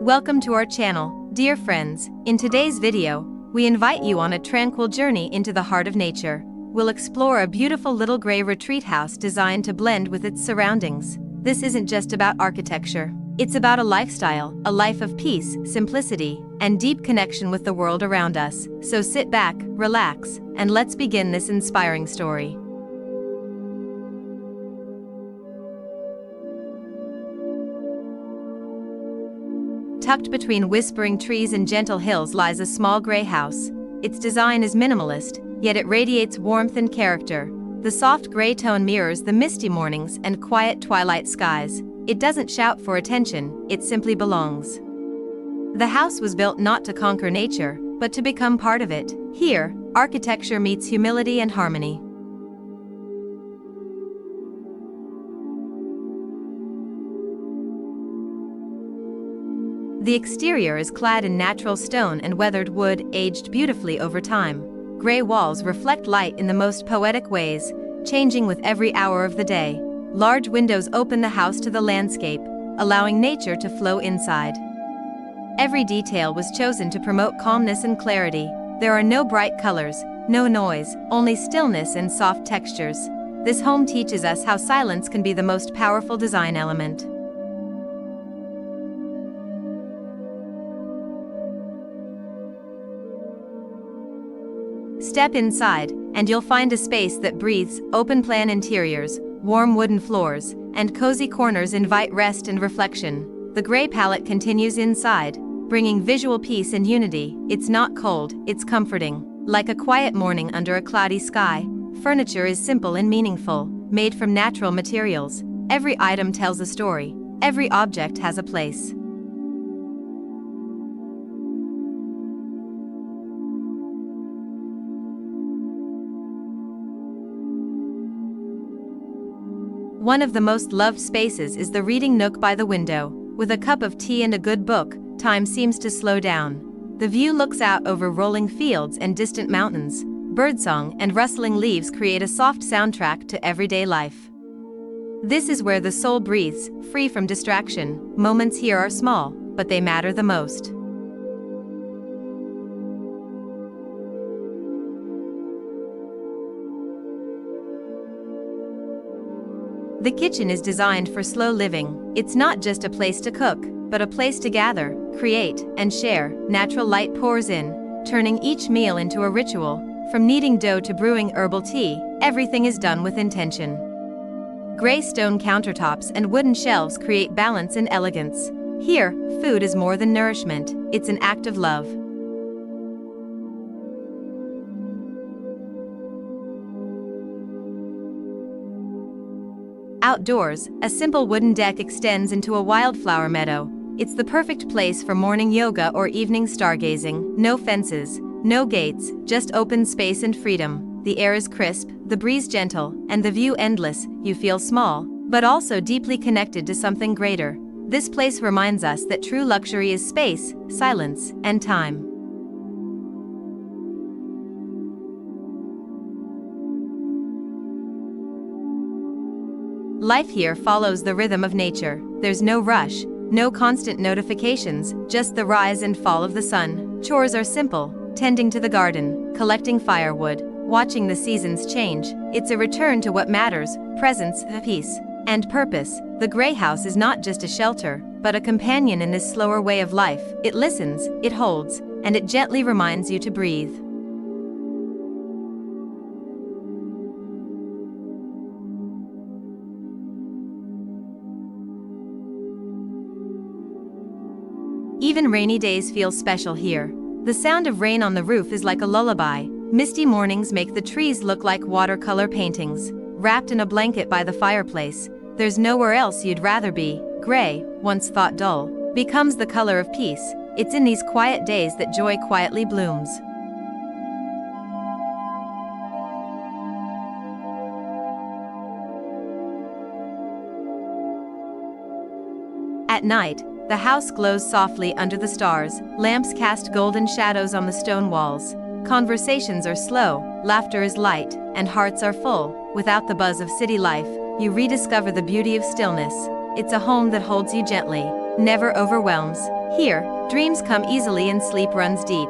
Welcome to our channel, dear friends. In today's video, we invite you on a tranquil journey into the heart of nature. We'll explore a beautiful little gray retreat house designed to blend with its surroundings. This isn't just about architecture. It's about a lifestyle, a life of peace, simplicity, and deep connection with the world around us. So sit back, relax, and let's begin this inspiring story. Tucked between whispering trees and gentle hills lies a small gray house. Its design is minimalist, yet it radiates warmth and character. The soft gray tone mirrors the misty mornings and quiet twilight skies. It doesn't shout for attention, it simply belongs. The house was built not to conquer nature, but to become part of it. Here, architecture meets humility and harmony. The exterior is clad in natural stone and weathered wood, aged beautifully over time. Gray walls reflect light in the most poetic ways, changing with every hour of the day. Large windows open the house to the landscape, allowing nature to flow inside. Every detail was chosen to promote calmness and clarity. There are no bright colors, no noise, only stillness and soft textures. This home teaches us how silence can be the most powerful design element. Step inside, and you'll find a space that breathes. Open-plan interiors, warm wooden floors, and cozy corners invite rest and reflection. The gray palette continues inside, bringing visual peace and unity. It's not cold, it's comforting. Like a quiet morning under a cloudy sky, furniture is simple and meaningful, made from natural materials. Every item tells a story. Every object has a place. One of the most loved spaces is the reading nook by the window. With a cup of tea and a good book, time seems to slow down. The view looks out over rolling fields and distant mountains. Birdsong and rustling leaves create a soft soundtrack to everyday life. This is where the soul breathes, free from distraction. Moments here are small, but they matter the most. The kitchen is designed for slow living. It's not just a place to cook, but a place to gather, create, and share. Natural light pours in, turning each meal into a ritual. From kneading dough to brewing herbal tea, everything is done with intention. Gray stone countertops and wooden shelves create balance and elegance. Here, food is more than nourishment, it's an act of love. Outdoors, a simple wooden deck extends into a wildflower meadow. It's the perfect place for morning yoga or evening stargazing. No fences, no gates, just open space and freedom. The air is crisp, the breeze gentle, and the view endless. You feel small, but also deeply connected to something greater. This place reminds us that true luxury is space, silence, and time. Life here follows the rhythm of nature. There's no rush, no constant notifications, just the rise and fall of the sun. Chores are simple, tending to the garden, collecting firewood, watching the seasons change. It's a return to what matters: presence, peace, and purpose. The gray house is not just a shelter, but a companion in this slower way of life. It listens, it holds, and it gently reminds you to breathe. Even rainy days feel special here. The sound of rain on the roof is like a lullaby. Misty mornings make the trees look like watercolor paintings. Wrapped in a blanket by the fireplace, there's nowhere else you'd rather be. Gray, once thought dull, becomes the color of peace. It's in these quiet days that joy quietly blooms. At night, the house glows softly under the stars. Lamps cast golden shadows on the stone walls. Conversations are slow, laughter is light, and hearts are full. Without the buzz of city life, you rediscover the beauty of stillness. It's a home that holds you gently, never overwhelms. Here, dreams come easily and sleep runs deep.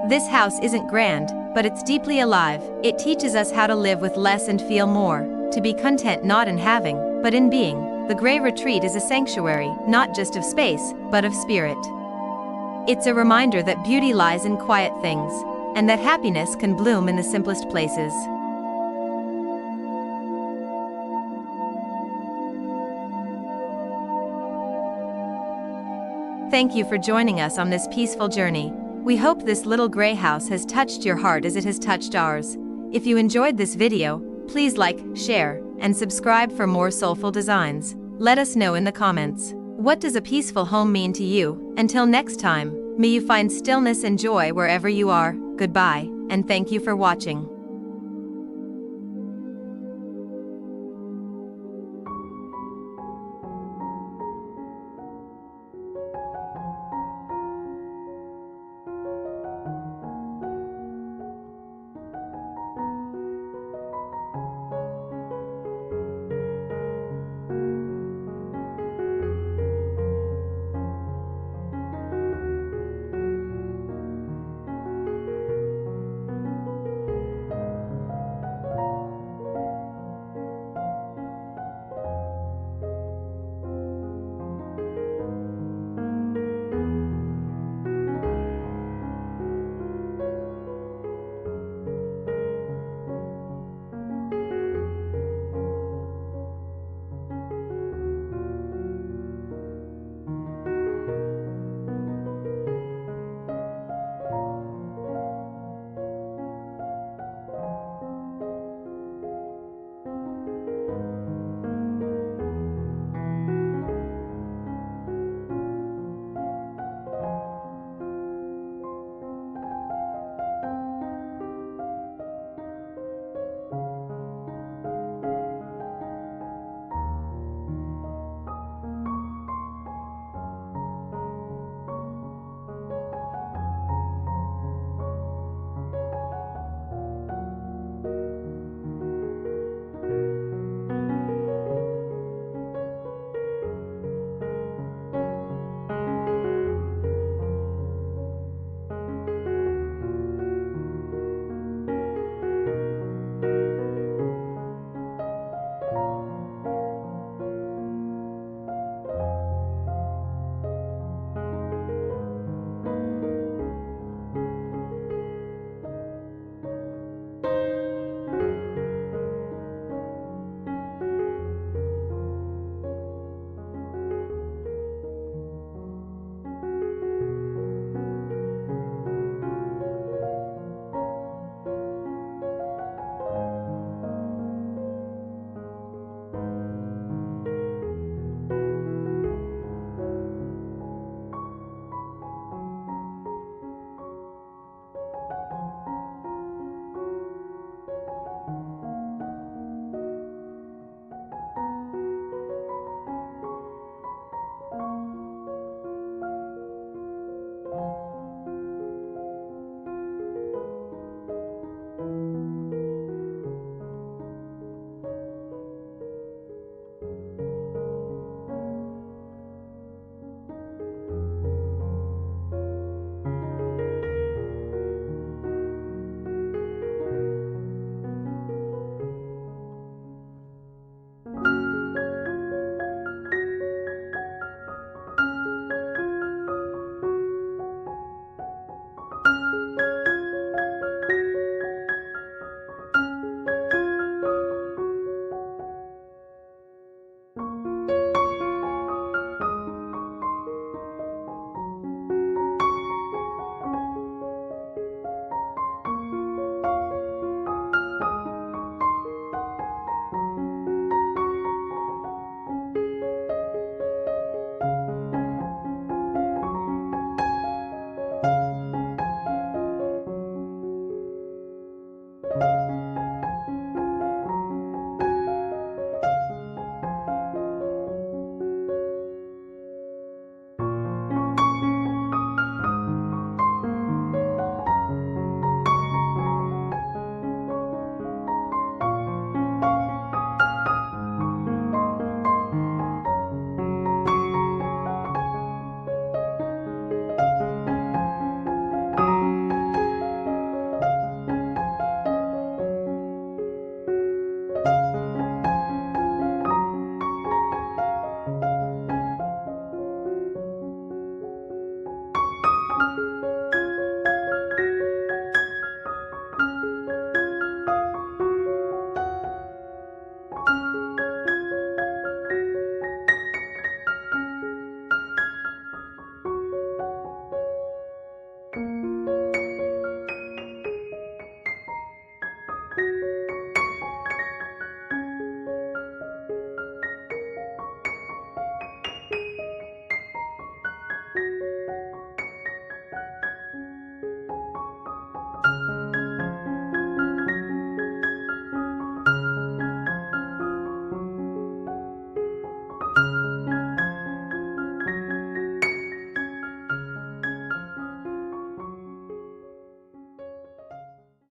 This house isn't grand, but it's deeply alive. It teaches us how to live with less and feel more, to be content not in having, but in being. The Gray Retreat is a sanctuary, not just of space, but of spirit. It's a reminder that beauty lies in quiet things, and that happiness can bloom in the simplest places. Thank you for joining us on this peaceful journey. We hope this little gray house has touched your heart as it has touched ours. If you enjoyed this video, please like, share, and subscribe for more soulful designs. Let us know in the comments. What does a peaceful home mean to you? Until next time, may you find stillness and joy wherever you are. Goodbye, and thank you for watching.